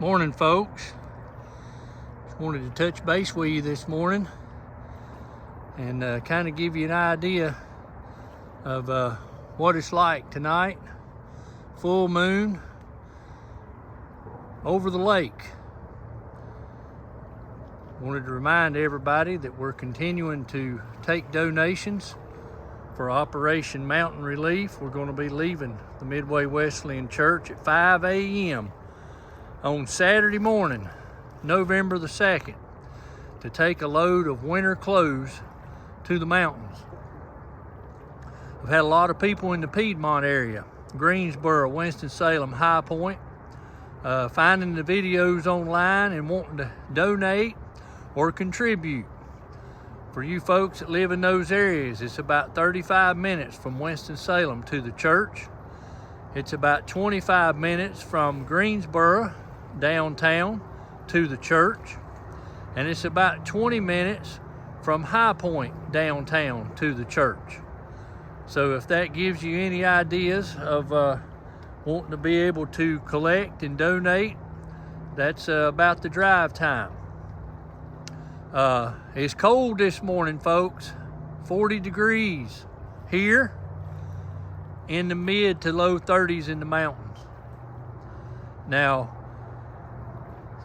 Morning, folks. Just wanted to touch base with you this morning and kind of give you an idea of what it's like tonight. Full moon over the lake. Wanted to remind everybody that we're continuing to take donations for Operation Mountain Relief. We're going to be leaving the Midway Wesleyan Church at 5 a.m. on Saturday morning, November the 2nd, to take a load of winter clothes to the mountains. I've had a lot of people in the Piedmont area, Greensboro, Winston-Salem, High Point, finding the videos online and wanting to donate or contribute. For you folks that live in those areas, it's about 35 minutes from Winston-Salem to the church. It's about 25 minutes from Greensboro downtown to the church. And it's about 20 minutes from High Point downtown to the church. So if that gives you any ideas of wanting to be able to collect and donate, that's about the drive time. It's cold this morning, folks. 40 degrees here, in the mid to low 30s in the mountains. Now,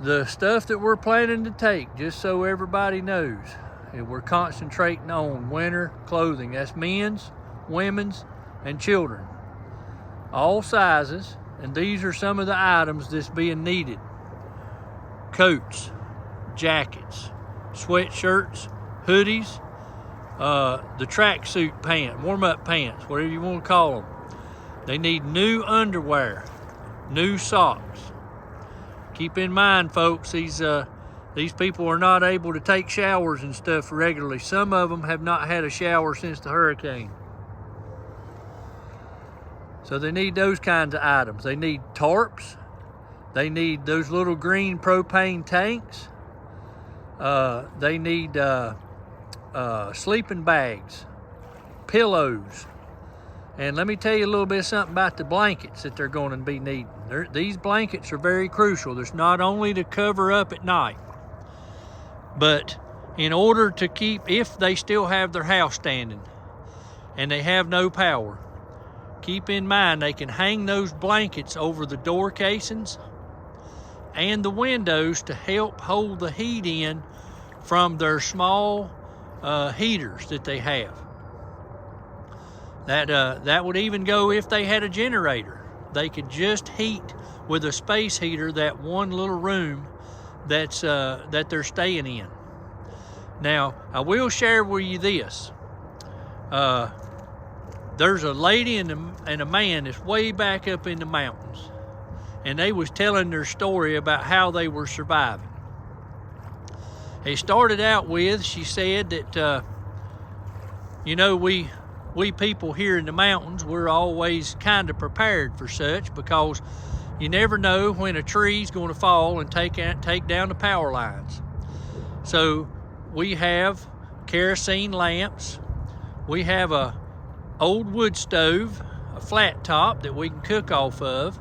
the stuff that we're planning to take, just so everybody knows, and we're concentrating on winter clothing. That's men's, women's, and children. All sizes, and these are some of the items that's being needed. Coats, jackets, sweatshirts, hoodies, the tracksuit pant, warm-up pants, whatever you want to call them. They need new underwear, new socks. Keep in mind, folks, these people are not able to take showers and stuff regularly. Some of them have not had a shower since the hurricane. So they need those kinds of items. They need tarps. They need those little green propane tanks. They need sleeping bags, pillows, and let me tell you a little bit something about the blankets that they're going to be needing. These blankets are very crucial. There's not only to cover up at night, but in order to keep, if they still have their house standing and they have no power, keep in mind they can hang those blankets over the door casings and the windows to help hold the heat in from their small heaters that they have. That would even go if they had a generator. They could just heat with a space heater that one little room that they're staying in. Now, I will share with you this. There's a lady and a man that's way back up in the mountains, and they was telling their story about how they were surviving. It started out with, she said that, we people here in the mountains, we're always kind of prepared for such, because you never know when a tree's going to fall and take down the power lines. So we have kerosene lamps. We have a old wood stove, a flat top that we can cook off of.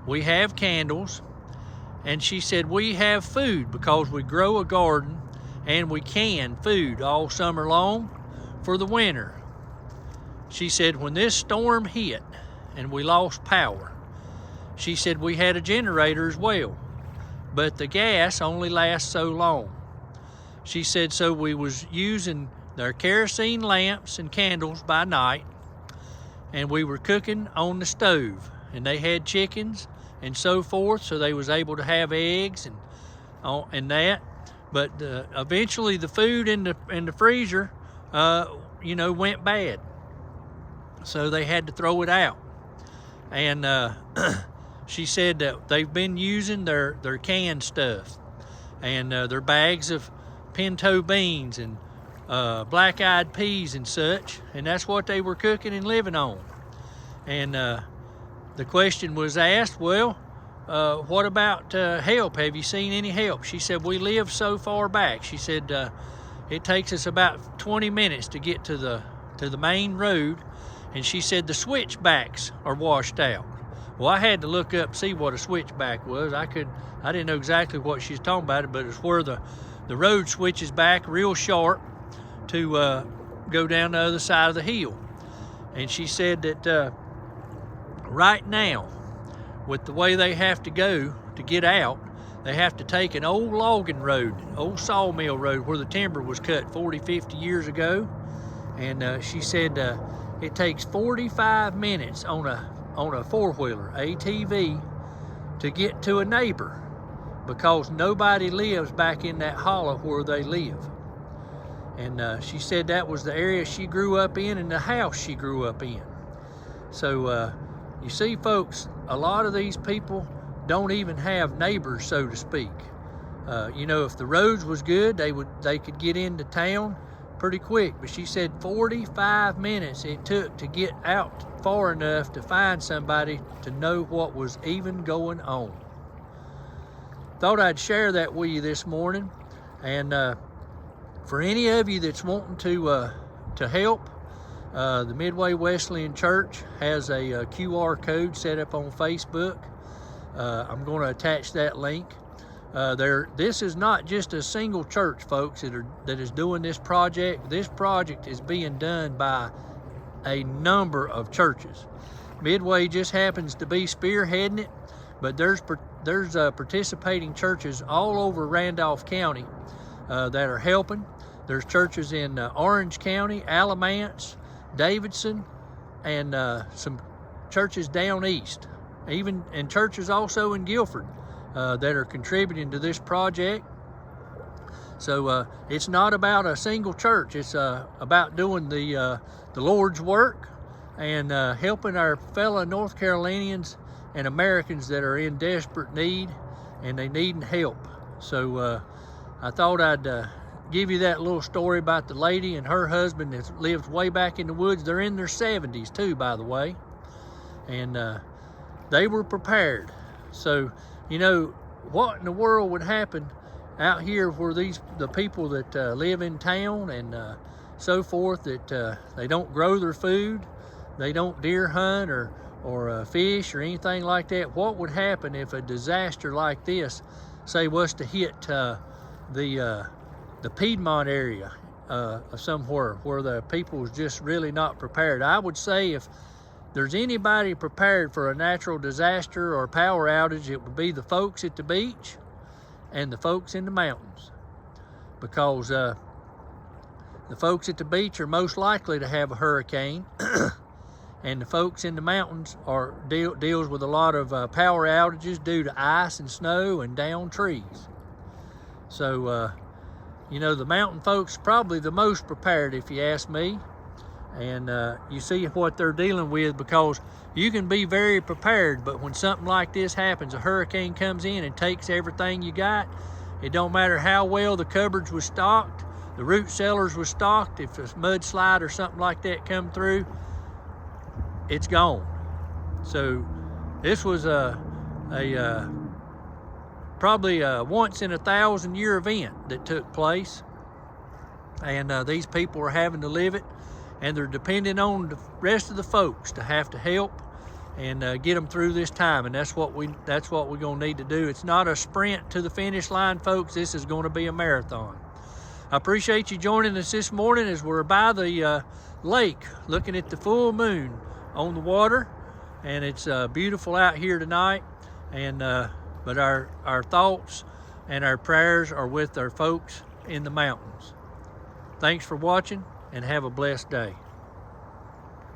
We have candles. And she said we have food because we grow a garden and we can food all summer long for the winter. She said when this storm hit and we lost power, she said we had a generator as well, but the gas only lasts so long. She said so we was using their kerosene lamps and candles by night, and we were cooking on the stove, and they had chickens and so forth, so they was able to have eggs and that. But eventually the food in the freezer, went bad, so they had to throw it out. And she said that they've been using their canned stuff and their bags of pinto beans and black-eyed peas and such, and that's what they were cooking and living on. And the question was asked, well, what about help? Have you seen any help? She said, we live so far back. She said, it takes us about 20 minutes to get to the main road. And she said, the switchbacks are washed out. Well, I had to look up, see what a switchback was. I didn't know exactly what she's talking about, but it's where the road switches back real sharp to go down the other side of the hill. And she said that right now, with the way they have to go to get out, they have to take an old logging road, old sawmill road where the timber was cut 40, 50 years ago. And she said it takes 45 minutes on a four-wheeler, ATV, to get to a neighbor because nobody lives back in that hollow where they live. And she said that was the area she grew up in and the house she grew up in. So you see, folks, a lot of these people don't even have neighbors, so to speak. You know, if the roads was good, they could get into town pretty quick. But she said 45 minutes it took to get out far enough to find somebody to know what was even going on. Thought I'd share that with you this morning. And for any of you that's wanting to help, the Midway Wesleyan Church has a QR code set up on Facebook. I'm going to attach that link. This is not just a single church, folks, that is doing this project. This project is being done by a number of churches. Midway just happens to be spearheading it, but there's participating churches all over Randolph County that are helping. There's churches in Orange County, Alamance, Davidson, and some churches down east, and churches also in Guilford that are contributing to this project. So it's not about a single church. It's about doing the Lord's work and helping our fellow North Carolinians and Americans that are in desperate need and they need help. So I thought I'd give you that little story about the lady and her husband that lived way back in the woods. They're in their 70s too, by the way. And they were prepared. So, you know, what in the world would happen out here where the people that live in town and so forth, that they don't grow their food, they don't deer hunt or fish or anything like that? What would happen if a disaster like this, say, was to hit the Piedmont area somewhere where the people was just really not prepared? I would say if there's anybody prepared for a natural disaster or power outage, it would be the folks at the beach and the folks in the mountains, because the folks at the beach are most likely to have a hurricane and the folks in the mountains deals with a lot of power outages due to ice and snow and downed trees. So you know, the mountain folks probably the most prepared, if you ask me. And you see what they're dealing with, because you can be very prepared, but when something like this happens, a hurricane comes in and takes everything you got, it don't matter how well the cupboards was stocked, the root cellars was stocked, if a mudslide or something like that come through, it's gone. So this was probably a once in a 1,000-year event that took place, and these people are having to live it, and they're depending on the rest of the folks to have to help and get them through this time. And that's what we're going to need to do. It's not a sprint to the finish line, folks. This is going to be a marathon. I appreciate you joining us this morning as we're by the lake looking at the full moon on the water, and it's beautiful out here tonight. And but our thoughts and our prayers are with our folks in the mountains. Thanks for watching, and have a blessed day.